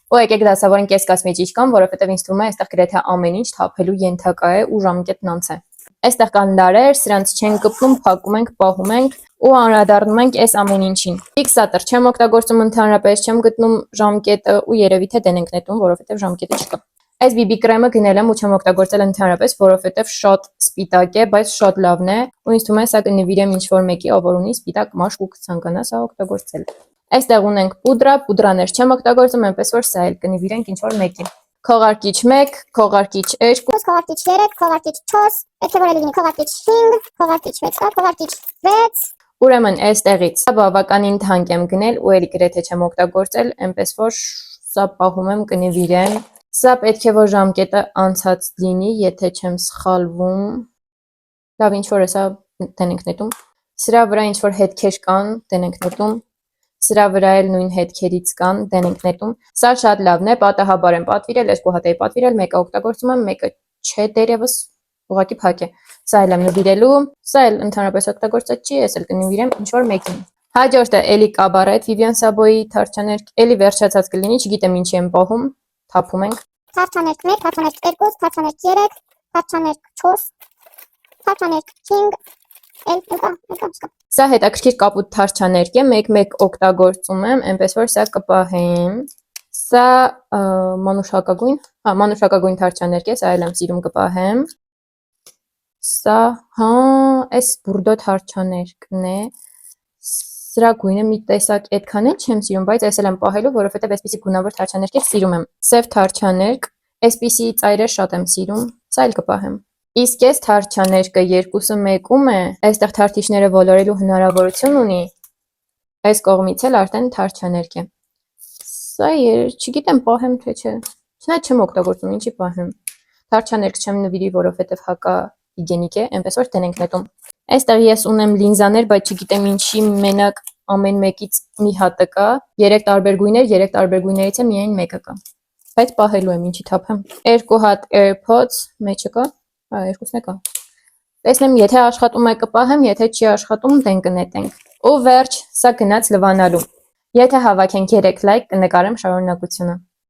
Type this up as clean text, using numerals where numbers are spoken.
Ու եկեք դասավորենք կեսկասմի ճիճկան, որովհետև ինձ թվում է այստեղ գրեթե ամեն ինչ թափելու ենթակա է ու ժամկետն անց է։ Այստեղ կան դարեր, սրանց չենք կպնում, փակում ենք, պահում ենք ու անդրադառնում ենք այս ամեն ինչին։ Ֆիքսատոր չեմ օգտագործում ընդհանրապես, չեմ գտնում ժամկետը ու երևի թե դեն ենք նետում, որովհետև ժամկետը չկա։ Այս BB կրեմը գնել եմ ու չեմ օգտագործել ընդհանրապես, որովհետև շատ սպիտակ է, բայց շատ լավն է ու ինձ թվում է սա կնվիրեմ ինչ-որ մեկի, ով ունի սպիտակ մաշկ ու կցանկանա սա օգտագործել։ Այստեղ ունենք պուդրա, պուդրաներ չեմ օգտագործում, այնպես որ սա էլ կնվիրենք ինչ-որ մեկին։ Քողարկիչ 1, քողարկիչ 2, քողարկիչ 3, քողարկիչ 4, պետք է որ լինի քողարկիչ 5, քողարկիչ 6, քողարկիչ 6։ Ուրեմն այստեղից սա բավականին թանկ եմ գնել ու էլի գրեթե չեմ օգտագործել, այնպես որ սա պահում եմ կնվիրեմ։ Սա պետք է որ ժամկետը անցած լինի, եթե չեմ սխալվում։ Լավ, ինչ որ է սա դեն ենք նետում։ Սրա վրա ինչ որ հետքեր կան, դեն ենք նետում։ Սրա վրա էլ նույն հետքերից կան, դեն ենք նետում։ Սա շատ լավն է, պատահաբար եմ պատվիրել, այս կուհատ էի պատվիրել, մեկը օգտագործում եմ, մեկը չէ դերևս, ուղղակի փակ է։ Սա էլ եմ նվիրելու, սա էլ ընդհանրապես օգտագործած չի, ես էլ կնվիրեմ ինչ որ մեկին։ Հաջորդը էլի կաբարետ Vivian Savoy-ի թարչաներկ, էլի վերջացած կլինի, չգիտեմ ինչի եմ պահում, թափում ենք։ Թարչաներկ 1, թարչաներկ 2, թարչաներկ 3, թարչաներկ 4, թարչաներկ 5, Սա հետաքրքիր կապույտ թարչաներկ է, մեկ-մեկ օգտագործում եմ, այնպես որ սա կպահեմ։ Սա մանուշակագույն, մանուշակագույն թարչաներկ է, սա էլ եմ սիրում կպահեմ։ Սա, այս բուրդո թարչաներկն է։ Սրա գույնը մի տեսակ այդքան էլ չեմ սիրում, բայց այս էլ եմ պահելու, որովհետև այսպիսի գունավոր թարչաներկեր սիրում եմ։ Սև թարչաներկ, այսպիսի ծայրեր շատ եմ սիրում, սա էլ կպահեմ։ Իսկ այս թարչաներկը երկուսը մեկում է, այստեղ թարթիչները ոլորելու հնարավորություն ունի, այս կողմից էլ արդեն թարչաներկ է։ Սա չգիտեմ պահեմ թե չէ, չնայած չեմ օգտագործում, ինչի պահեմ։ Թարչաներկ չեմ նվիրի, որովհետև հակա հիգիենիկ է, այնպես որ դեն ենք նետում։ Այստեղ ես ունեմ լինզաներ, բայց չգիտեմ ինչի մենակ ամեն մեկից մի հատը կա, 3 տարբեր գույներ, 3 տարբեր գույներից է միայն մեկը կա։ Բայց պահելու եմ, ինչի թափեմ։ 2 հատ AirPods, մեջը կա։ Երկուսն է կա։ Տեսնեմ, եթե աշխատում է կպահեմ, եթե չի աշխատում, դեն կնետենք։ Ու վերջ, սա գնաց լվանալու։ Եթե հավաքենք 3 լայք, կնկարեմ շարունակությունը։